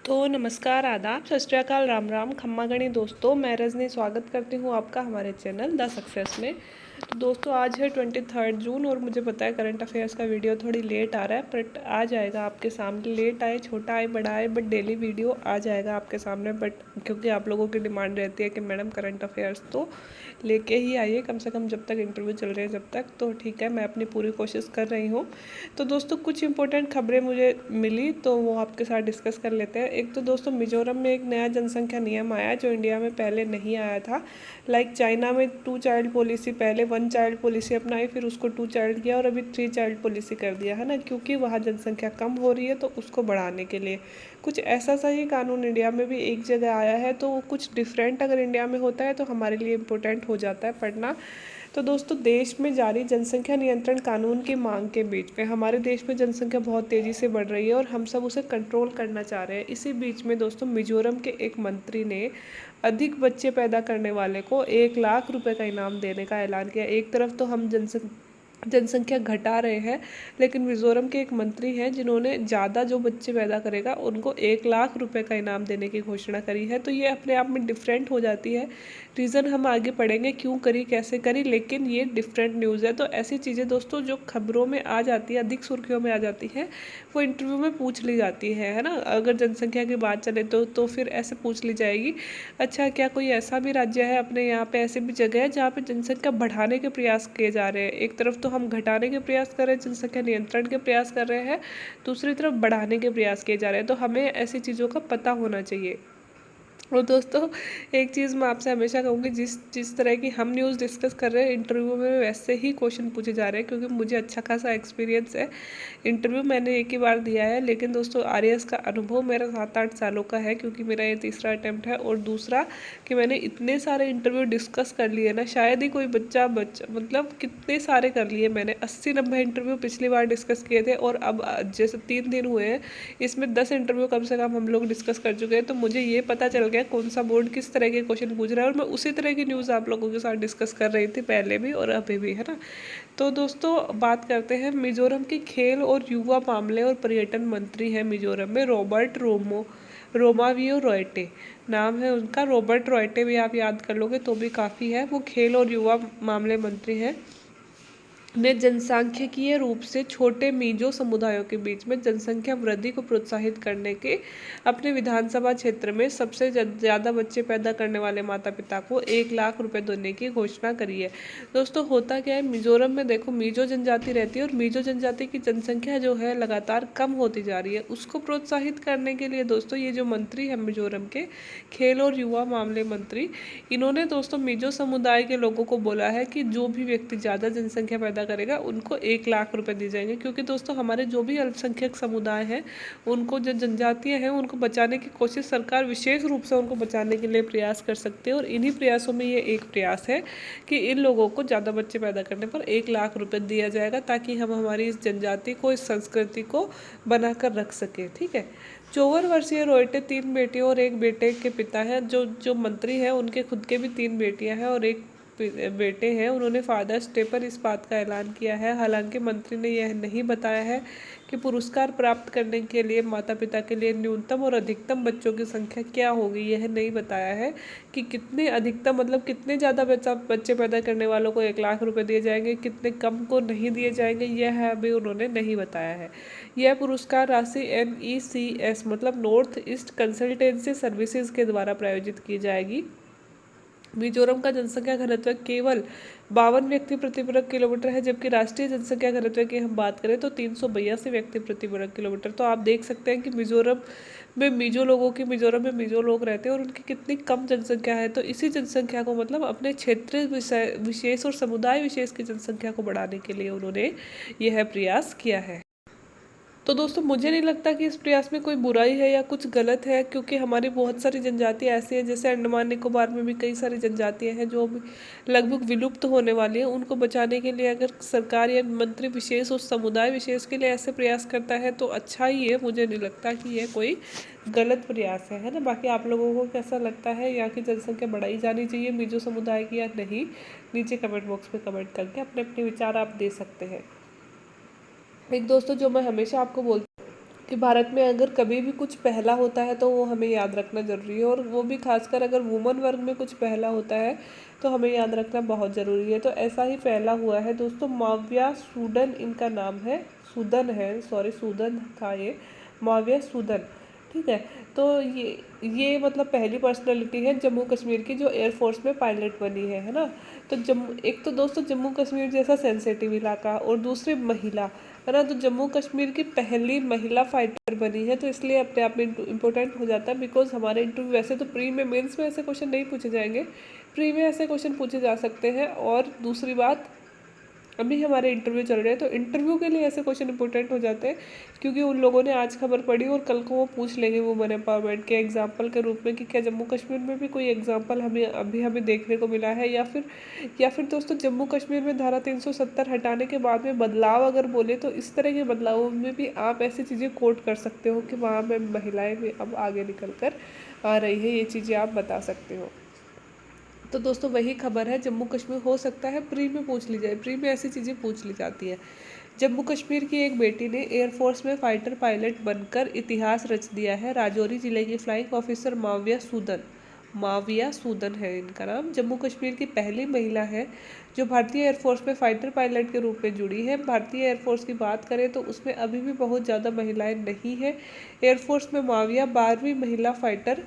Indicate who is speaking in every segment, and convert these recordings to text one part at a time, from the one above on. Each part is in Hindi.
Speaker 1: तो नमस्कार, आदाब, सत श्री अकाल, राम राम, खम्मा गणी दोस्तों। मैं रजनी स्वागत करती हूँ आपका हमारे चैनल द सक्सेस में। तो दोस्तों आज है 23 जून और मुझे पता है करंट अफेयर्स का वीडियो थोड़ी लेट आ रहा है, बट आ जाएगा आपके सामने। लेट आए, छोटा आए, बड़ा आए, बट डेली वीडियो आ जाएगा आपके सामने। बट क्योंकि आप लोगों की डिमांड रहती है कि मैडम करंट अफेयर्स तो लेके ही आइए, कम से कम जब तक इंटरव्यू चल रहे हैं जब तक। तो ठीक है, मैं अपनी पूरी कोशिश कर रही हूँ। तो दोस्तों कुछ इंपॉर्टेंट खबरें मुझे मिली तो वो आपके साथ डिस्कस कर लेते हैं। एक तो दोस्तों मिजोरम में एक नया जनसंख्या नियम आया जो इंडिया में पहले नहीं आया था। लाइक चाइना में 2 चाइल्ड पॉलिसी, पहले 1 चाइल्ड पॉलिसी अपनाई, फिर उसको 2 चाइल्ड किया और अभी 3 चाइल्ड पॉलिसी कर दिया है ना, क्योंकि वहाँ जनसंख्या कम हो रही है तो उसको बढ़ाने के लिए। कुछ ऐसा सा ही कानून इंडिया में भी एक जगह आया है, तो वो कुछ डिफरेंट अगर इंडिया में होता है तो हमारे लिए इम्पोर्टेंट हो जाता है पढ़ना। तो दोस्तों देश में जारी जनसंख्या नियंत्रण कानून की मांग के बीच में हमारे देश में जनसंख्या बहुत तेज़ी से बढ़ रही है और हम सब उसे कंट्रोल करना चाह रहे हैं। इसी बीच में दोस्तों मिजोरम के एक मंत्री ने अधिक बच्चे पैदा करने वाले को 1 लाख रुपए का इनाम देने का ऐलान किया। एक तरफ तो हम जनसंख्या घटा रहे हैं, लेकिन मिजोरम के एक मंत्री हैं जिन्होंने ज़्यादा जो बच्चे पैदा करेगा उनको 1 लाख रुपए का इनाम देने की घोषणा करी है। तो ये अपने आप में डिफरेंट हो जाती है। रीज़न हम आगे पढ़ेंगे क्यों करी, कैसे करी, लेकिन ये डिफरेंट न्यूज़ है। तो ऐसी चीज़ें दोस्तों जो खबरों में आ जाती है, अधिक सुर्खियों में आ जाती है, वो इंटरव्यू में पूछ ली जाती है ना। अगर जनसंख्या की बात चले तो फिर ऐसे पूछ ली जाएगी, अच्छा क्या कोई ऐसा भी राज्य है अपने यहाँ पे, ऐसी भी जगह है जहाँ पे जनसंख्या बढ़ाने के प्रयास किए जा रहे हैं। एक तरफ तो हम घटाने के प्रयास कर रहे हैं, जनसंख्या नियंत्रण के प्रयास कर रहे हैं, दूसरी तरफ बढ़ाने के प्रयास किए जा रहे हैं। तो हमें ऐसी चीज़ों का पता होना चाहिए। और दोस्तों एक चीज़ मैं आपसे हमेशा कहूँगी, जिस तरह की हम न्यूज़ डिस्कस कर रहे हैं इंटरव्यू में वैसे ही क्वेश्चन पूछे जा रहे हैं, क्योंकि मुझे अच्छा खासा एक्सपीरियंस है। इंटरव्यू मैंने एक ही बार दिया है, लेकिन दोस्तों आरएएस का अनुभव मेरा 7-8 सालों का है, क्योंकि मेरा ये तीसरा अटैम्प्ट है। और दूसरा कि मैंने इतने सारे इंटरव्यू डिस्कस कर लिए ना, शायद ही कोई बच्चा मतलब कितने सारे कर लिए मैंने, 80-90 इंटरव्यू पिछली बार डिस्कस किए थे। और अब जैसे 3 दिन हुए हैं, इसमें 10 इंटरव्यू कम से कम हम लोग डिस्कस कर चुके हैं। तो मुझे ये पता चल गया कौन सा बोर्ड किस तरह के क्वेश्चन पूछ रहा है, और मैं उसी तरह की न्यूज़ आप लोगों के साथ डिस्कस कर रही थी पहले भी और अभी भी, है ना। तो दोस्तों बात करते हैं मिजोरम के खेल और युवा मामले और पर्यटन मंत्री हैं मिजोरम में, रॉबर्ट रोमावियो रॉयटे नाम है उनका। रॉबर्ट रॉयटे भी आप याद कर लोगे तो भी काफ़ी है। वो खेल और युवा मामले मंत्री हैं। ने जनसांख्यिकीय रूप से छोटे मिजो समुदायों के बीच में जनसंख्या वृद्धि को प्रोत्साहित करने के अपने विधानसभा क्षेत्र में सबसे ज़्यादा बच्चे पैदा करने वाले माता पिता को 1 लाख रुपए देने की घोषणा करी है। दोस्तों होता क्या है, मिजोरम में देखो मिजो जनजाति रहती है और मिजो जनजाति की जनसंख्या जो है लगातार कम होती जा रही है। उसको प्रोत्साहित करने के लिए दोस्तों ये जो मंत्री है मिजोरम के खेल और युवा मामले मंत्री, इन्होंने दोस्तों मिजो समुदाय के लोगों को बोला है कि जो भी व्यक्ति ज़्यादा जनसंख्या पैदा करेगा उनको 1 लाख रुपए दिए जाएंगे। क्योंकि दोस्तों हमारे जो भी अल्पसंख्यक समुदाय हैं, उनको जो जनजातियाँ हैं उनको बचाने की कोशिश सरकार विशेष रूप से उनको बचाने के लिए प्रयास कर सकती है। और इन्हीं प्रयासों में ये एक प्रयास है कि इन लोगों को ज़्यादा बच्चे पैदा करने पर 1 लाख रुपए दिया जाएगा, ताकि हम हमारी इस जनजाति को, इस संस्कृति को बनाकर रख सकें। ठीक है। 54 वर्षीय रॉयटे 3 बेटियों और 1 बेटे के पिता हैं। जो मंत्री हैं उनके खुद के भी 3 बेटियां हैं और 1 बेटे हैं। उन्होंने फादर्स डे पर इस बात का ऐलान किया है। हालांकि मंत्री ने यह नहीं बताया है कि पुरस्कार प्राप्त करने के लिए माता पिता के लिए न्यूनतम और अधिकतम बच्चों की संख्या क्या होगी। यह नहीं बताया है कि कितने अधिकतम मतलब कितने ज़्यादा बच्चे पैदा करने वालों को 1 लाख रुपए दिए जाएंगे, कितने कम को नहीं दिए जाएंगे, यह अभी उन्होंने नहीं बताया है। यह पुरस्कार राशि NECS मतलब नॉर्थ ईस्ट कंसल्टेंसी सर्विसेज के द्वारा प्रायोजित की जाएगी। मिजोरम का जनसंख्या घनत्व केवल 52 व्यक्ति प्रति वर्ग किलोमीटर है, जबकि राष्ट्रीय जनसंख्या घनत्व की हम बात करें तो 382 व्यक्ति प्रति वर्ग किलोमीटर। तो आप देख सकते हैं कि मिजोरम में मिजोरम में मिजो लोग रहते हैं और उनकी कितनी कम जनसंख्या है। तो इसी जनसंख्या को मतलब अपने क्षेत्र विशेष और समुदाय विशेष की जनसंख्या को बढ़ाने के लिए उन्होंने यह प्रयास किया है। तो दोस्तों मुझे नहीं लगता कि इस प्रयास में कोई बुराई है या कुछ गलत है, क्योंकि हमारी बहुत सारी जनजातियाँ ऐसी हैं, जैसे अंडमान निकोबार में भी कई सारी जनजातियाँ हैं जो लगभग विलुप्त होने वाली हैं। उनको बचाने के लिए अगर सरकार या मंत्री विशेष और समुदाय विशेष के लिए ऐसे प्रयास करता है तो अच्छा ही है। मुझे नहीं लगता कि यह कोई गलत प्रयास है ना। बाकी आप लोगों को कैसा लगता है, यहाँ की जनसंख्या बढ़ाई जानी चाहिए मिजो समुदाय की या नहीं, नीचे कमेंट बॉक्स में कमेंट करके अपने अपने विचार आप दे सकते हैं। एक दोस्तों जो मैं हमेशा आपको बोलती कि भारत में अगर कभी भी कुछ पहला होता है तो वो हमें याद रखना ज़रूरी है, और वो भी खासकर अगर वुमन वर्ग में कुछ पहला होता है तो हमें याद रखना बहुत ज़रूरी है। तो ऐसा ही पहला हुआ है दोस्तों, माविया सूदन इनका नाम है, सूदन है, सॉरी सूदन था ये, माविया सूदन, ठीक है। तो ये मतलब पहली पर्सनालिटी है जम्मू कश्मीर की जो एयरफोर्स में पायलट बनी है ना। तो जम्मू, एक तो दोस्तों जम्मू कश्मीर जैसा सेंसिटिव इलाका, और दूसरी महिला, है ना। तो जम्मू कश्मीर की पहली महिला फाइटर बनी है, तो इसलिए अपने आप में इम्पोर्टेंट हो जाता है। बिकॉज हमारे इंटरव्यू वैसे तो प्री में, मेंस में ऐसे क्वेश्चन नहीं पूछे जाएंगे, प्री में ऐसे क्वेश्चन पूछे जा सकते हैं। और दूसरी बात, अभी हमारे इंटरव्यू चल रहे हैं, तो इंटरव्यू के लिए ऐसे क्वेश्चन इंपॉर्टेंट हो जाते हैं, क्योंकि उन लोगों ने आज खबर पढ़ी और कल को वो पूछ लेंगे वुमेन एम्पावरमेंट के एग्जाम्पल के रूप में कि क्या जम्मू कश्मीर में भी कोई एग्जाम्पल हमें देखने को मिला है, या फिर दोस्तों जम्मू कश्मीर में धारा 370 हटाने के बाद में बदलाव अगर बोले तो इस तरह के बदलावों में भी आप ऐसी चीज़ें कोट कर सकते हो कि वहाँ में महिलाएं भी अब आगे निकल कर आ रही है, ये चीज़ें आप बता सकते हो। तो दोस्तों वही खबर है, जम्मू कश्मीर हो सकता है प्री में पूछ ली जाए, प्री में ऐसी चीज़ें पूछ ली जाती है। जम्मू कश्मीर की एक बेटी ने एयरफोर्स में फाइटर पायलट बनकर इतिहास रच दिया है। राजौरी जिले की फ्लाइंग ऑफिसर माविया सूदन है इनका नाम, जम्मू कश्मीर की पहली महिला है जो भारतीय एयरफोर्स में फाइटर पायलट के रूप में जुड़ी है। भारतीय एयरफोर्स की बात करें तो उसमें अभी भी बहुत ज़्यादा महिलाएं नहीं हैं। एयरफोर्स में माविया 12वीं महिला फाइटर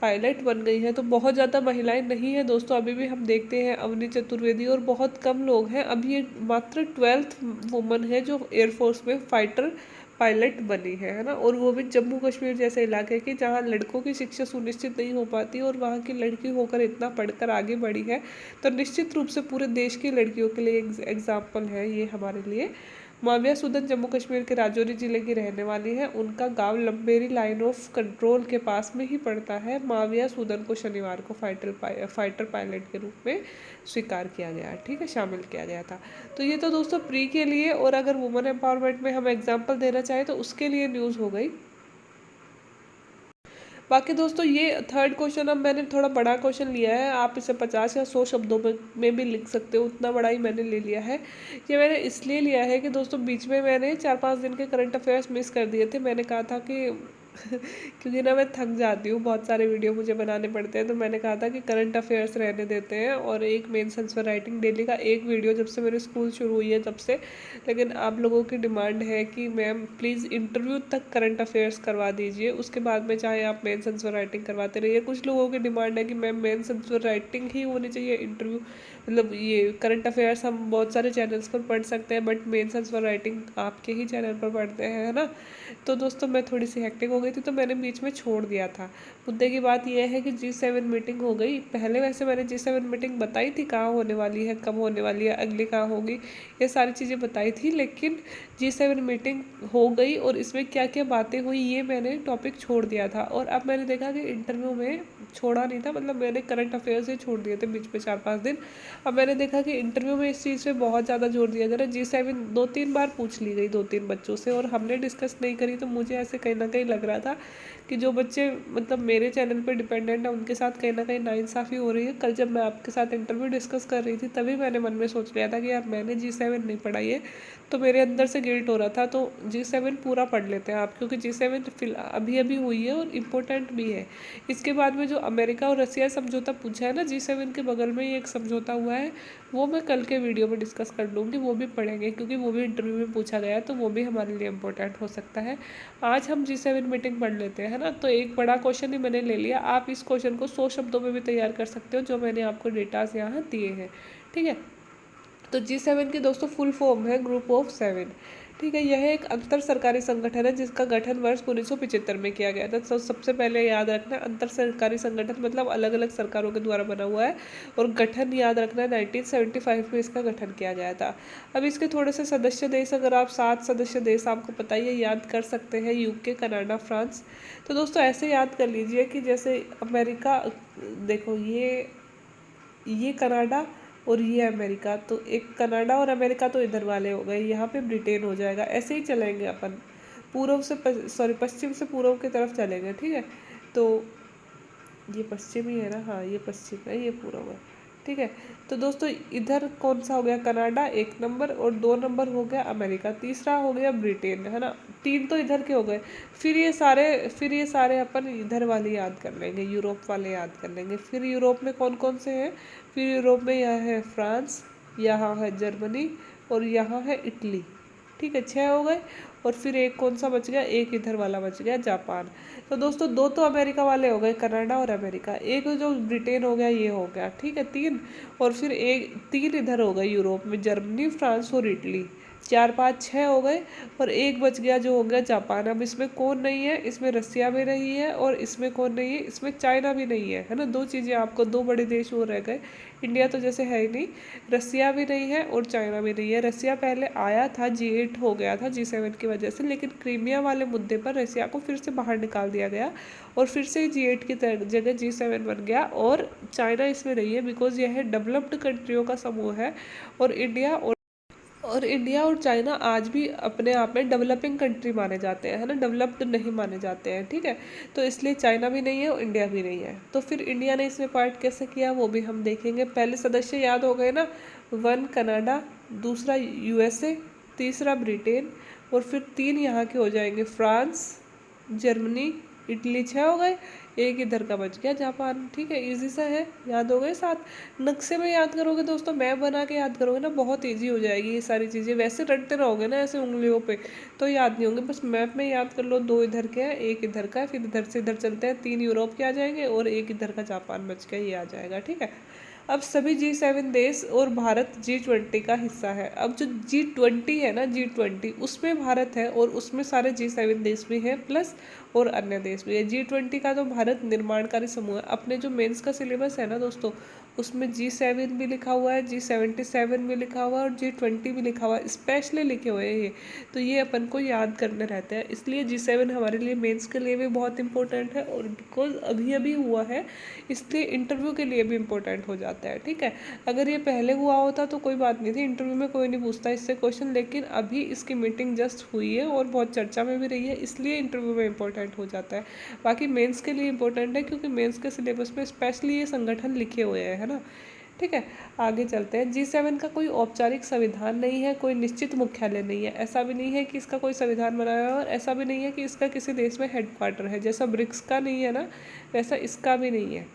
Speaker 1: पायलट बन गई है। तो बहुत ज़्यादा महिलाएं नहीं है दोस्तों, अभी भी हम देखते हैं अवनी चतुर्वेदी और बहुत कम लोग हैं। अभी ये मात्र 12th वुमन है जो एयरफोर्स में फाइटर पायलट बनी है ना। और वो भी जम्मू कश्मीर जैसे इलाके की जहाँ लड़कों की शिक्षा सुनिश्चित नहीं हो पाती, और वहाँ की लड़की होकर इतना पढ़कर आगे बढ़ी है, तो निश्चित रूप से पूरे देश की लड़कियों के लिए एग्जाम्पल है ये हमारे लिए। माविया सूदन जम्मू कश्मीर के राजौरी जिले की रहने वाली है। उनका गांव लंबेरी लाइन ऑफ कंट्रोल के पास में ही पड़ता है। माविया सूदन को शनिवार को फाइटर पायलट के रूप में स्वीकार किया गया, ठीक है, शामिल किया गया था। तो ये तो दोस्तों प्री के लिए, और अगर वुमेन एम्पावरमेंट में हम एग्जाम्पल देना चाहें तो उसके लिए न्यूज़ हो गई। बाकी दोस्तों ये थर्ड क्वेश्चन, अब मैंने थोड़ा बड़ा क्वेश्चन लिया है, आप इसे 50 या 100 शब्दों में भी लिख सकते हो, उतना बड़ा ही मैंने ले लिया है। ये मैंने इसलिए लिया है कि दोस्तों बीच में मैंने 4-5 दिन के करंट अफेयर्स मिस कर दिए थे। मैंने कहा था कि क्योंकि ना मैं थक जाती हूँ, बहुत सारे वीडियो मुझे बनाने पड़ते हैं, तो मैंने कहा था कि करंट अफेयर्स रहने देते हैं, और एक मेंस आंसर राइटिंग डेली का एक वीडियो जब से मेरे स्कूल शुरू हुई है तब से। लेकिन आप लोगों की डिमांड है कि मैम प्लीज़ इंटरव्यू तक करंट अफेयर्स करवा दीजिए, उसके बाद में चाहे आप मेंस आंसर राइटिंग करवाते रहिए। कुछ लोगों की डिमांड है कि मैम मेंस आंसर राइटिंग ही होनी चाहिए, इंटरव्यू मतलब ये करंट अफेयर्स हम बहुत सारे चैनल्स पर पढ़ सकते हैं, बट मेंस आंसर राइटिंग आपके ही चैनल पर पढ़ते हैं, है ना। तो दोस्तों मैं थोड़ी सी हेक्टिक हो गई थी, तो मैंने बीच में छोड़ दिया था। मुद्दे की बात यह है कि G7 मीटिंग हो गई पहले, वैसे मैंने G7 मीटिंग बताई थी कहाँ होने वाली है, कब होने वाली है, अगली कहाँ होगी, ये सारी चीज़ें बताई थी। लेकिन G7 मीटिंग हो गई और इसमें क्या क्या बातें हुई ये मैंने टॉपिक छोड़ दिया था, और अब मैंने देखा कि इंटरव्यू में छोड़ा नहीं था, मतलब मैंने करंट अफेयर्स ही छोड़ दिए थे बीच में 4-5 दिन। अब मैंने देखा कि इंटरव्यू में इस चीज़ पे बहुत ज़्यादा जोर दिया जा रहा है। G7 2-3 बार पूछ ली गई 2-3 बच्चों से, और हमने डिस्कस नहीं करी। तो मुझे ऐसे कहीं ना कहीं लग रहा था कि जो बच्चे मतलब मेरे चैनल पर डिपेंडेंट है उनके साथ कहीं ना कहीं नाइंसाफ़ी हो रही है। कल जब मैं आपके साथ इंटरव्यू डिस्कस कर रही थी तभी मैंने मन में सोच लिया था कि यार मैंने G7 नहीं पढ़ाई है, तो मेरे अंदर से गिल्ट हो रहा था। तो G7 पूरा पढ़ लेते हैं आप, क्योंकि G7 अभी अभी हुई है और इम्पोर्टेंट भी है। इसके बाद में जो अमेरिका और रसिया समझौता पूछा है ना, G7 के बगल में ही एक समझौता हुआ है, वो मैं कल के वीडियो में डिस्कस कर लूँगी, वो भी पढ़ेंगे, क्योंकि वो भी इंटरव्यू में पूछा गया है, तो वो भी हमारे लिए इम्पोर्टेंट हो सकता है। आज हम G7 मीटिंग पढ़ लेते हैं, है ना। तो एक बड़ा क्वेश्चन ही मैंने ले लिया, आप इस क्वेश्चन को 100 शब्दों में भी तैयार कर सकते हो जो मैंने आपको डेटास यहाँ दिए हैं, ठीक है। तो G7 की दोस्तों फुल फॉर्म है ग्रुप ऑफ 7, ठीक है। यह एक अंतर सरकारी संगठन है जिसका गठन वर्ष 1975 में किया गया था। तो सबसे पहले याद रखना, अंतर सरकारी संगठन मतलब अलग अलग सरकारों के द्वारा बना हुआ है, और गठन याद रखना 1975 में इसका गठन किया गया था। अब इसके थोड़े से सदस्य देश, अगर आप 7 सदस्य देश आपको पता ही है, याद कर सकते हैं, यूके, कनाडा, फ्रांस। तो दोस्तों ऐसे याद कर लीजिए कि जैसे अमेरिका, देखो ये कनाडा और ये अमेरिका, तो एक कनाडा और अमेरिका तो इधर वाले हो गए, यहाँ पे ब्रिटेन हो जाएगा। ऐसे ही चलेंगे अपन, पूर्व से सॉरी पश्चिम से पूर्व की तरफ चलेंगे, ठीक है। तो ये पश्चिम ही है ना, हाँ ये पश्चिम है, ये पूर्व है, ठीक है। तो दोस्तों इधर कौन सा हो गया, कनाडा 1 नंबर, और 2 नंबर हो गया अमेरिका, तीसरा हो गया ब्रिटेन, है ना। 3 तो इधर के हो गए। फिर ये सारे अपन इधर वाले याद कर लेंगे, यूरोप वाले याद कर लेंगे। फिर यूरोप में कौन कौन से हैं, फिर यूरोप में यह है फ्रांस, यहाँ है जर्मनी, और यहाँ है इटली। ठीक है, 6 हो गए। और फिर एक कौन सा बच गया, एक इधर वाला बच गया, जापान। तो दोस्तों 2 तो अमेरिका वाले हो गए, कनाडा और अमेरिका। एक जो ब्रिटेन हो गया, ये हो गया, ठीक है, 3। और फिर 3 इधर हो गए यूरोप में, जर्मनी, फ्रांस और इटली। 4 5 6 हो गए। और एक बच गया जो हो गया जापान। अब इसमें कौन नहीं है, इसमें रसिया भी नहीं है, और इसमें कौन नहीं है, इसमें चाइना भी नहीं है ना। 2 चीज़ें आपको, 2 बड़े देश और रह गए। इंडिया तो जैसे है ही नहीं, रसिया भी नहीं है और चाइना भी नहीं है। रसिया पहले आया था, G8 हो गया था G7 की वजह से, लेकिन क्रीमिया वाले मुद्दे पर रसिया को फिर से बाहर निकाल दिया गया और फिर से G8 की जगह G7 बन गया। और चाइना इसमें नहीं है, बिकॉज यह डेवलप्ड कंट्रियों का समूह है। और इंडिया और चाइना आज भी अपने आप में डेवलपिंग कंट्री माने जाते हैं, है ना, डेवलप्ड नहीं माने जाते हैं। ठीक है, तो इसलिए चाइना भी नहीं है और इंडिया भी नहीं है। तो फिर इंडिया ने इसमें पार्ट कैसे किया वो भी हम देखेंगे। पहले सदस्य याद हो गए ना, 1 कनाडा, दूसरा USA, तीसरा ब्रिटेन, और फिर 3 यहाँ के हो जाएंगे, फ्रांस, जर्मनी, इटली। 6 हो गए। एक इधर का बच गया, जापान। ठीक है, इजी सा है, याद हो गए। 7 नक्शे में याद करोगे दोस्तों, मैप बना के याद करोगे ना, बहुत इजी हो जाएगी ये सारी चीज़ें। वैसे रटते रहोगे ना ऐसे उंगलियों पे तो याद नहीं होंगे, बस मैप में याद कर लो। 2 इधर के हैं, एक इधर का है, फिर इधर से इधर चलते हैं, 3 यूरोप के आ जाएंगे और एक इधर का जापान बच गया, ये आ जाएगा। ठीक है, अब सभी G7 देश और भारत G20 का हिस्सा है। अब जो G20 है ना, G20 उसमें भारत है और उसमें सारे G7 देश भी हैं प्लस और अन्य देश भी है। G20 का तो भारत निर्माणकारी समूह है। अपने जो मेंस का सिलेबस है ना दोस्तों, उसमें G7 भी लिखा हुआ है, G77 भी लिखा हुआ है और G20 भी लिखा हुआ है, स्पेशली लिखे हुए हैं ये। तो ये अपन को याद करने रहते हैं, इसलिए G7 हमारे लिए मेंस के लिए भी बहुत इंपॉर्टेंट है। और बिकॉज अभी अभी हुआ है, इसलिए इंटरव्यू के लिए भी इम्पोर्टेंट हो जाता है। ठीक है, अगर ये पहले हुआ होता तो कोई बात नहीं थी, इंटरव्यू में कोई नहीं पूछता इससे क्वेश्चन, लेकिन अभी इसकी मीटिंग जस्ट हुई है और बहुत चर्चा में भी रही है, इसलिए इंटरव्यू में इम्पोर्टेंट हो जाता है। बाकी मेंस के लिए इम्पोर्टेंट है, क्योंकि मेंस के सिलेबस में स्पेशली ये संगठन लिखे हुए हैं, है ना। ठीक है, आगे चलते हैं। G7 का कोई औपचारिक संविधान नहीं है, कोई निश्चित मुख्यालय नहीं है। ऐसा भी नहीं है कि इसका कोई संविधान बनाया है, और ऐसा भी नहीं है कि इसका किसी देश में हेडक्वार्टर है, जैसा ब्रिक्स का नहीं है ना, वैसा इसका भी नहीं है।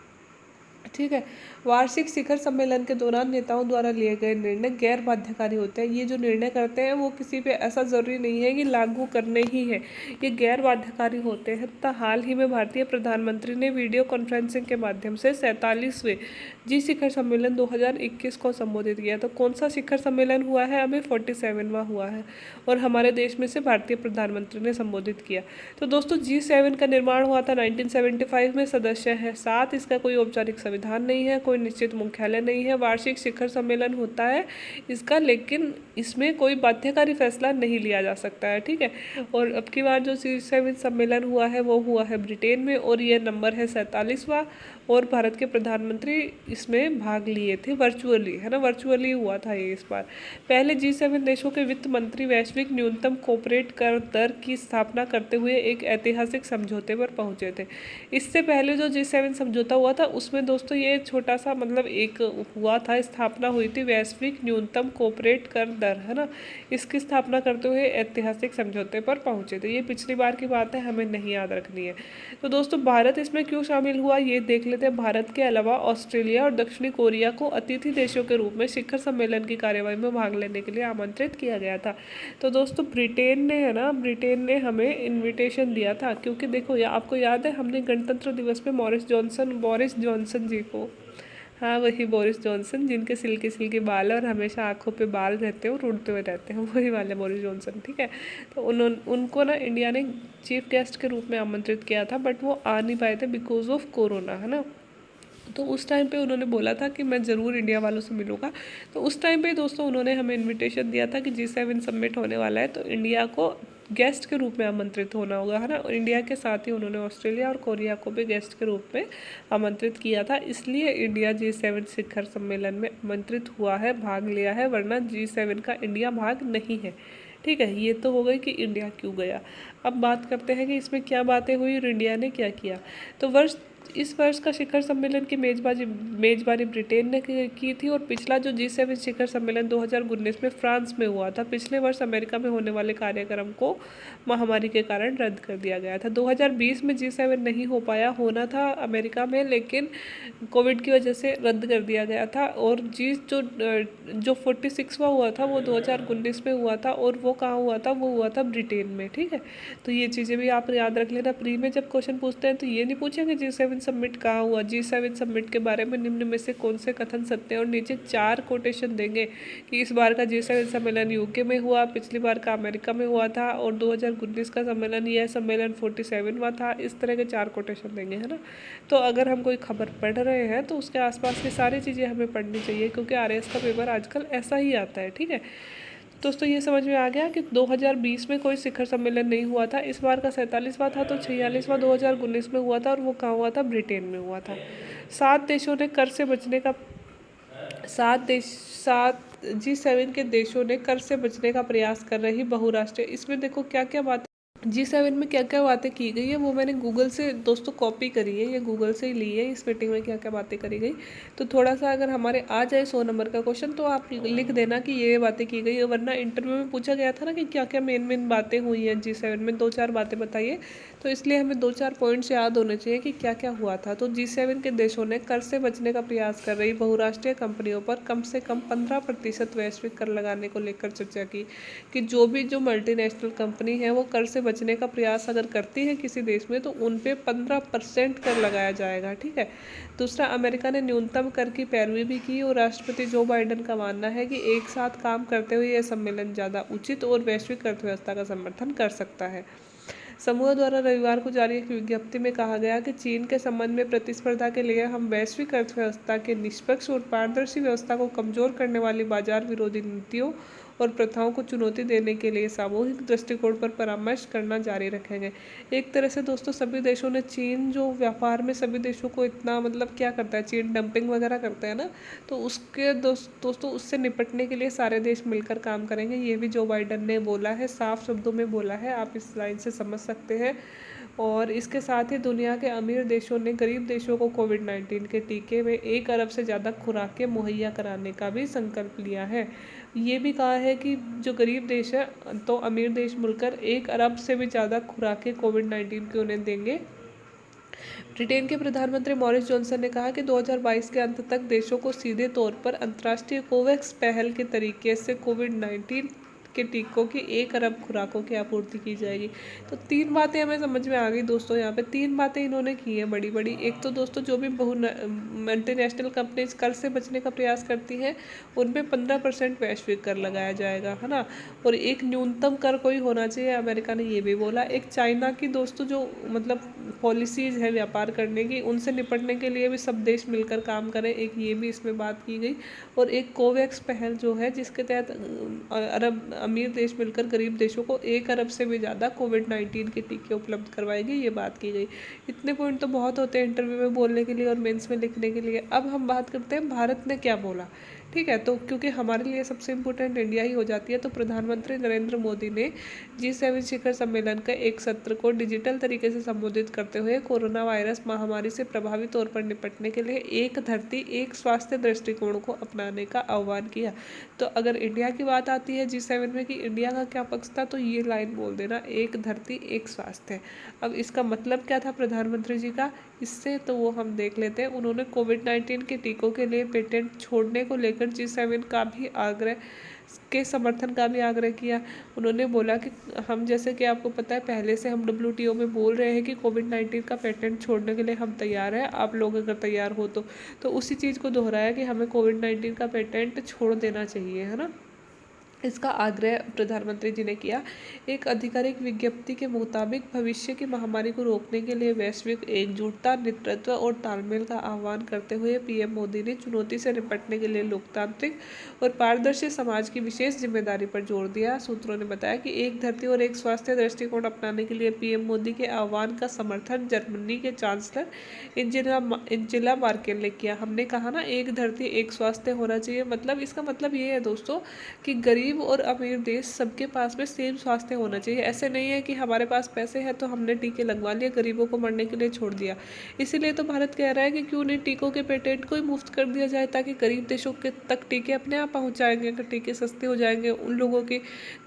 Speaker 1: ठीक है, वार्षिक शिखर सम्मेलन के दौरान नेताओं द्वारा लिए गए निर्णय गैर बाध्यकारी होते हैं। ये जो निर्णय करते हैं वो किसी पे ऐसा ज़रूरी नहीं है कि लागू करने ही है, ये गैर बाध्यकारी होते हैं। तथा हाल ही में भारतीय प्रधानमंत्री ने वीडियो कॉन्फ्रेंसिंग के माध्यम से 47वें जी शिखर सम्मेलन 2021 को संबोधित किया। तो कौन सा शिखर सम्मेलन हुआ है, अभी 47वां हुआ है, और हमारे देश में से भारतीय प्रधानमंत्री ने संबोधित किया। तो दोस्तों G7 का निर्माण हुआ था 1975 में, सदस्य है 7, इसका कोई औपचारिक संविधान नहीं है, कोई निश्चित मुख्यालय नहीं है, वार्षिक शिखर सम्मेलन होता है इसका, लेकिन इसमें कोई बाध्यकारी फैसला नहीं लिया जा सकता है। ठीक है, और अब की बार जो G7 सम्मेलन हुआ है वो हुआ है ब्रिटेन में, और ये नंबर है 47वां, और भारत के प्रधानमंत्री इसमें भाग लिए थे वर्चुअली, है ना, वर्चुअली हुआ था ये इस बार। पहले G7 देशों के वित्त मंत्री वैश्विक न्यूनतम कॉर्पोरेट कर दर की स्थापना करते हुए एक ऐतिहासिक समझौते पर पहुंचे थे। इससे पहले जो G7 समझौता हुआ था उसमें दोस्तों ये छोटा सा मतलब एक हुआ था, स्थापना हुई थी वैश्विक न्यूनतम कॉर्पोरेट कर दर, है ना, इसकी स्थापना करते हुए ऐतिहासिक समझौते पर पहुंचे थे। ये पिछली बार की बात है, हमें नहीं याद रखनी है। तो दोस्तों भारत इसमें क्यों शामिल हुआ ये देख लेते हैं। भारत के अलावा ऑस्ट्रेलिया और दक्षिणी कोरिया को अतिथि देशों के रूप में शिखर सम्मेलन की कार्यवाही में भाग लेने के लिए आमंत्रित किया गया था। तो दोस्तों ब्रिटेन ने, है ना, ब्रिटेन ने हमें इन्विटेशन दिया था, क्योंकि देखो आपको याद है हमने गणतंत्र दिवस पे बोरिस जॉनसन जी को, हाँ वही बोरिस जॉनसन जिनके सिल्की सिल्की बाल है और हमेशा आंखों पे बाल रहते हैं और उड़ते हुए रहते हैं, वही वाले बोरिस जॉनसन। ठीक है, तो उनको ना इंडिया ने चीफ गेस्ट के रूप में आमंत्रित किया था, बट वो आ नहीं पाए थे बिकॉज ऑफ कोरोना, है ना। तो उस टाइम पे उन्होंने बोला था कि मैं ज़रूर इंडिया वालों से मिलूंगा। तो उस टाइम पे दोस्तों उन्होंने हमें इनविटेशन दिया था कि G7 समिट होने वाला है, तो इंडिया को गेस्ट के रूप में आमंत्रित होना होगा, है ना। और इंडिया के साथ ही उन्होंने ऑस्ट्रेलिया और कोरिया को भी गेस्ट के रूप में आमंत्रित किया था, इसलिए इंडिया G7 शिखर सम्मेलन में आमंत्रित हुआ है, भाग लिया है, वरना G7 का इंडिया भाग नहीं है। ठीक है, ये तो हो गई कि इंडिया क्यों गया। अब बात करते हैं कि इसमें क्या बातें हुई और इंडिया ने क्या किया। तो इस वर्ष का शिखर सम्मेलन की मेजबानी ब्रिटेन ने की थी, और पिछला जो G7 शिखर सम्मेलन 2019 में फ्रांस में हुआ था। पिछले वर्ष अमेरिका में होने वाले कार्यक्रम को महामारी के कारण रद्द कर दिया गया था। 2020 में G7 नहीं हो पाया, होना था अमेरिका में, लेकिन कोविड की वजह से रद्द कर दिया गया था। और जो 46वां हुआ था वो 2019 में हुआ था, और वो कहाँ हुआ था, वो हुआ था ब्रिटेन में। ठीक है, तो ये चीज़ें भी आप याद रख लेना। प्री में जब क्वेश्चन पूछते हैं तो ये नहीं पूछेंगे G7 समिट कहाँ हुआ, G7 समिट के बारे में निम्न में से कौन से कथन सत्य हैं, और नीचे 4 कोटेशन देंगे कि इस बार का G7 सम्मेलन यूके में हुआ, पिछली बार का अमेरिका में हुआ था, और 2019 का सम्मेलन, यह सम्मेलन 47वां था। इस तरह के 4 कोटेशन देंगे, है ना। तो अगर हम कोई खबर पढ़ रहे हैं तो उसके आसपास की सारी चीज़ें हमें पढ़नी चाहिए, क्योंकि RAS का पेपर आजकल ऐसा ही आता है। ठीक है दोस्तों, ये समझ में आ गया कि 2020 में कोई शिखर सम्मेलन नहीं हुआ था। इस बार का 47वां था, तो 46वां 2019 में हुआ था, और वो कहाँ हुआ था, ब्रिटेन में हुआ था। 7 देशों ने कर से बचने का 7 G7 के देशों ने कर से बचने का प्रयास कर रही बहुराष्ट्रीय। इसमें देखो क्या क्या बात G7 में क्या क्या बातें की गई है, वो मैंने गूगल से दोस्तों कॉपी करी है, ये गूगल से ही ली है। इस मीटिंग में क्या क्या बातें करी गई, तो थोड़ा सा अगर हमारे आ जाए 100 नंबर का क्वेश्चन तो आप लिख देना कि ये बातें की गई है। वरना इंटरव्यू में पूछा गया था ना कि क्या क्या मेन बातें हुई हैं G7 में, 2-4 बातें बताइए। तो इसलिए हमें 2-4 पॉइंट्स याद होने चाहिए कि क्या क्या हुआ था। तो G7 के देशों ने कर से बचने का प्रयास कर रही बहुराष्ट्रीय कंपनियों पर कम से कम 15% वैश्विक कर लगाने को लेकर चर्चा की, कि जो मल्टीनेशनल कंपनी है वो कर से बचने का प्रयास अगर करती है किसी देश में तो उन पे 15% कर लगाया जाएगा। ठीक है, दूसरा, अमेरिका ने न्यूनतम कर की पैरवी भी की, और राष्ट्रपति जो बाइडेन का मानना है कि एक साथ काम करते हुए यह सम्मेलन ज़्यादा उचित और वैश्विक अर्थव्यवस्था का समर्थन कर सकता है। समूह द्वारा रविवार को जारी एक विज्ञप्ति में कहा गया कि चीन के संबंध में प्रतिस्पर्धा के लिए हम वैश्विक अर्थव्यवस्था के निष्पक्ष और पारदर्शी व्यवस्था को कमजोर करने वाली बाजार विरोधी नीतियों और प्रथाओं को चुनौती देने के लिए सामूहिक दृष्टिकोण पर परामर्श करना जारी रखेंगे। एक तरह से दोस्तों सभी देशों ने, चीन जो व्यापार में सभी देशों को इतना मतलब क्या करता है, चीन डंपिंग वगैरह करता है ना, तो उसके दोस्तों उससे निपटने के लिए सारे देश मिलकर काम करेंगे। ये भी जो बाइडेन ने बोला है, साफ शब्दों में बोला है, आप इस लाइन से समझ सकते हैं। और इसके साथ ही दुनिया के अमीर देशों ने गरीब देशों को कोविड-19 के टीके में 1 अरब से ज़्यादा खुराकें मुहैया कराने का भी संकल्प लिया है। ये भी कहा है कि जो गरीब देश है तो अमीर देश मिलकर 1 अरब से भी ज़्यादा खुराकें कोविड-19 की उन्हें देंगे। ब्रिटेन के प्रधानमंत्री बोरिस जॉनसन ने कहा कि 2022 के अंत तक देशों को सीधे तौर पर अंतर्राष्ट्रीय कोवैक्स पहल के तरीके से कोविड-19 के टीकों की 1 अरब खुराकों की आपूर्ति की जाएगी। तो 3 बातें हमें समझ में आ गई दोस्तों। यहाँ पे 3 बातें इन्होंने की हैं बड़ी बड़ी। एक तो दोस्तों जो भी मल्टीनेशनल कंपनीज कर से बचने का प्रयास करती हैं उन पे 15% वैश्विक कर लगाया जाएगा, है ना। और एक न्यूनतम कर कोई होना चाहिए, अमेरिका ने ये भी बोला। एक चाइना की दोस्तों जो मतलब पॉलिसीज़ है व्यापार करने की, उनसे निपटने के लिए भी सब देश मिलकर काम करें, एक ये भी इसमें बात की गई। और एक कोवैक्स पहल जो है जिसके तहत अमीर देश मिलकर गरीब देशों को 1 अरब से भी ज़्यादा कोविड-19 के टीके उपलब्ध करवाएंगे, ये बात की गई। इतने पॉइंट तो बहुत होते हैं इंटरव्यू में बोलने के लिए और मेंस में लिखने के लिए। अब हम बात करते हैं भारत ने क्या बोला। ठीक है, तो क्योंकि हमारे लिए सबसे इम्पोर्टेंट इंडिया ही हो जाती है, तो प्रधानमंत्री नरेंद्र मोदी ने G7 शिखर सम्मेलन का एक सत्र को डिजिटल तरीके से संबोधित करते हुए कोरोना वायरस महामारी से प्रभावी तौर पर निपटने के लिए एक धरती एक स्वास्थ्य दृष्टिकोण को अपनाने का आह्वान किया। तो अगर इंडिया की बात आती है G7 में कि इंडिया का क्या पक्ष था, तो ये लाइन बोल देना, एक धरती एक स्वास्थ्य। अब इसका मतलब क्या था प्रधानमंत्री जी का इससे, तो वो हम देख लेते हैं। उन्होंने कोविड-19 के टीकों के लिए पेटेंट छोड़ने को लेकर G7 का भी आग्रह के समर्थन का भी आग्रह किया। उन्होंने बोला कि हम, जैसे कि आपको पता है पहले से हम WTO में बोल रहे हैं कि कोविड-19 का पेटेंट छोड़ने के लिए हम तैयार हैं, आप लोग अगर तैयार हो तो उसी चीज़ को दोहराया कि हमें कोविड-19 का पेटेंट छोड़ देना चाहिए, है ना। इसका आग्रह प्रधानमंत्री जी ने किया। एक आधिकारिक विज्ञप्ति के मुताबिक भविष्य की महामारी को रोकने के लिए वैश्विक एकजुटता, नेतृत्व और तालमेल का आह्वान करते हुए पीएम मोदी ने चुनौती से निपटने के लिए लोकतांत्रिक और पारदर्शी समाज की विशेष जिम्मेदारी पर जोर दिया। सूत्रों ने बताया कि एक धरती और एक स्वास्थ्य दृष्टिकोण अपनाने के लिए पीएम मोदी के आह्वान का समर्थन जर्मनी के चांसलर एंजेला मार्केल ने किया। हमने कहा ना एक धरती एक स्वास्थ्य होना चाहिए, मतलब इसका मतलब ये है दोस्तों कि गरीब गरीब और अमीर देश सबके पास में सेम स्वास्थ्य होना चाहिए। ऐसे नहीं है कि हमारे पास पैसे हैं तो हमने टीके लगवा लिए, गरीबों को मरने के लिए छोड़ दिया। इसीलिए तो भारत कह रहा है कि क्यों नहीं टीकों के पेटेंट को ही मुफ्त कर दिया जाए, ताकि गरीब देशों के तक टीके अपने आप पहुँच जाएंगे। अगर टीके सस्ते हो जाएंगे, उन लोगों की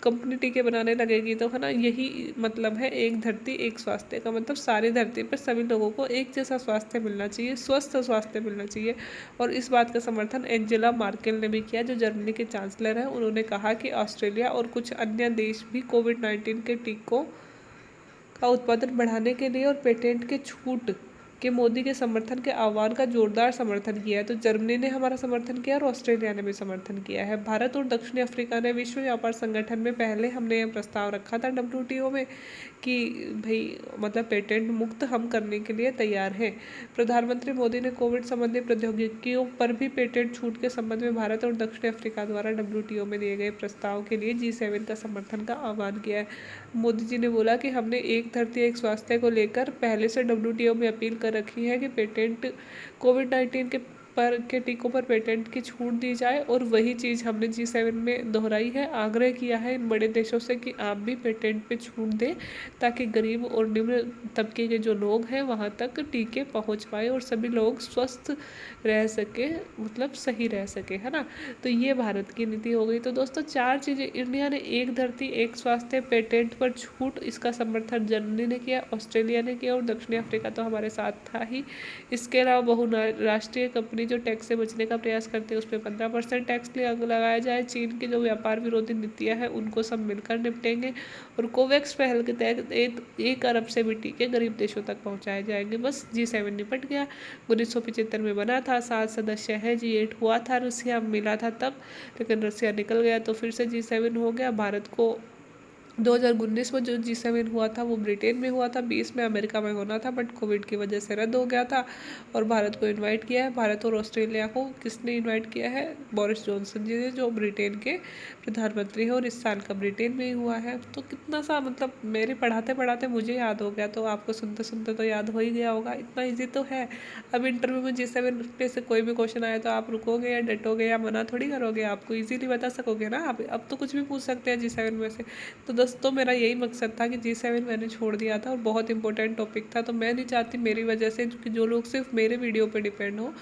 Speaker 1: कंपनी टीके बनाने लगेगी, तो है ना, यही मतलब है एक धरती एक स्वास्थ्य का। मतलब सारी धरती पर सभी लोगों को एक जैसा स्वास्थ्य मिलना चाहिए, स्वस्थ स्वास्थ्य मिलना चाहिए। और इस बात का समर्थन एंजेला मार्केल ने भी किया, जो जर्मनी के चांसलर हैं। उन्होंने कहा कि ऑस्ट्रेलिया और कुछ अन्य देश भी कोविड-19 के टीकों का उत्पादन बढ़ाने के लिए और पेटेंट के छूट के मोदी के समर्थन के आह्वान का जोरदार समर्थन किया है। तो जर्मनी ने हमारा समर्थन किया और ऑस्ट्रेलिया ने भी समर्थन किया है। भारत और दक्षिण अफ्रीका ने विश्व व्यापार संगठन में पहले हमने यह प्रस्ताव रखा था WTO में कि भाई मतलब पेटेंट मुक्त हम करने के लिए तैयार हैं। प्रधानमंत्री मोदी ने कोविड संबंधी प्रौद्योगिकियों पर भी पेटेंट छूट के संबंध में भारत और दक्षिण अफ्रीका द्वारा WTO में दिए गए प्रस्ताव के लिए G7 का समर्थन का आह्वान किया है। मोदी जी ने बोला कि हमने एक धरती एक स्वास्थ्य को लेकर पहले से WTO में अपील कर रखी है कि पेटेंट कोविड-19 के टीकों पर पेटेंट की छूट दी जाए, और वही चीज़ हमने G7 में दोहराई है। आग्रह किया है इन बड़े देशों से कि आप भी पेटेंट पे छूट दें, ताकि गरीब और निम्न तबके के जो लोग हैं वहाँ तक टीके पहुँच पाए और सभी लोग स्वस्थ रह सके, मतलब सही रह सके, है ना। तो ये भारत की नीति हो गई। तो दोस्तों 4 चीज़ें, इंडिया ने एक धरती एक स्वास्थ्य, पेटेंट पर छूट, इसका समर्थन जर्मनी ने किया, ऑस्ट्रेलिया ने किया और दक्षिण अफ्रीका तो हमारे साथ था ही। इसके अलावा बहुराष्ट्रीय कंपनी जो टैक्स से बचने का प्रयास करते हैं उस पर 15% टैक्स लगाया जाए। चीन की जो व्यापार विरोधी नीतियाँ हैं उनको सब मिलकर निपटेंगे। और कोवैक्स पहल के तहत 1 अरब से भी टीके गरीब देशों तक पहुँचाए जाएंगे। बस G7 निपट गया। 1975 में बना था, 7 सदस्य है। G8 हुआ था, रसिया मिला था तब, लेकिन रसिया निकल गया तो फिर से G7 हो गया। भारत को 2019 में जो G7 हुआ था वो ब्रिटेन में हुआ था, 20 में अमेरिका में होना था, बट कोविड की वजह से रद्द हो गया था। और भारत को इनवाइट किया है। भारत और ऑस्ट्रेलिया को किसने इनवाइट किया है? बोरिस जॉनसन जी ने, जो ब्रिटेन के प्रधानमंत्री हैं, और इस साल का ब्रिटेन में ही हुआ है। तो कितना सा मतलब मेरे पढ़ाते पढ़ाते मुझे याद हो गया, तो आपको सुनते सुनते तो याद हो ही गया होगा। इतना ईजी तो है। अब इंटरव्यू में G7 पे से कोई भी क्वेश्चन आया तो आप रुकोगे या डटोगे या मना थोड़ी करोगे? आपको ईजीली बता सकोगे ना। अब तो कुछ भी पूछ सकते हैं G7 में से। तो दोस्तों मेरा यही मकसद था कि G7 मैंने छोड़ दिया था और बहुत इंपॉर्टेंट टॉपिक था। तो मैं नहीं चाहती मेरी वजह से कि जो लोग सिर्फ मेरे वीडियो पे डिपेंड हो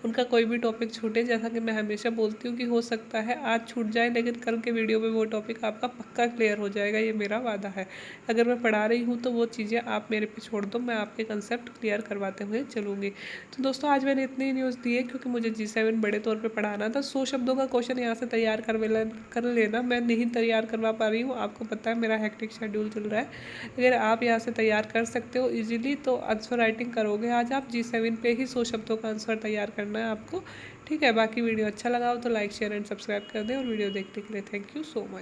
Speaker 1: उनका कोई भी टॉपिक छूटे। जैसा कि मैं हमेशा बोलती हूँ कि हो सकता है आज छूट जाए, लेकिन कल के वीडियो में वो टॉपिक आपका पक्का क्लियर हो जाएगा, ये मेरा वादा है। अगर मैं पढ़ा रही हूँ तो वो चीज़ें आप मेरे पे छोड़ दो, मैं आपके कंसेप्ट क्लियर करवाते हुए चलूँगी। तो दोस्तों आज मैंने इतनी न्यूज़ दी है क्योंकि मुझे G7 बड़े तौर पर पढ़ाना था। 100 शब्दों का क्वेश्चन यहाँ से तैयार कर लेना, मैं नहीं तैयार करवा पा रही हूँ। आपको पता है मेरा हेक्टिक शेड्यूल चल रहा है। अगर आप यहाँ से तैयार कर सकते हो इजीली तो आंसर राइटिंग करोगे आज आप। G7 पे ही 100 शब्दों का आंसर तैयार करना है आपको, ठीक है। बाकी वीडियो अच्छा लगा हो तो लाइक शेयर एंड सब्सक्राइब कर दें, और वीडियो देखने के लिए थैंक यू सो मच।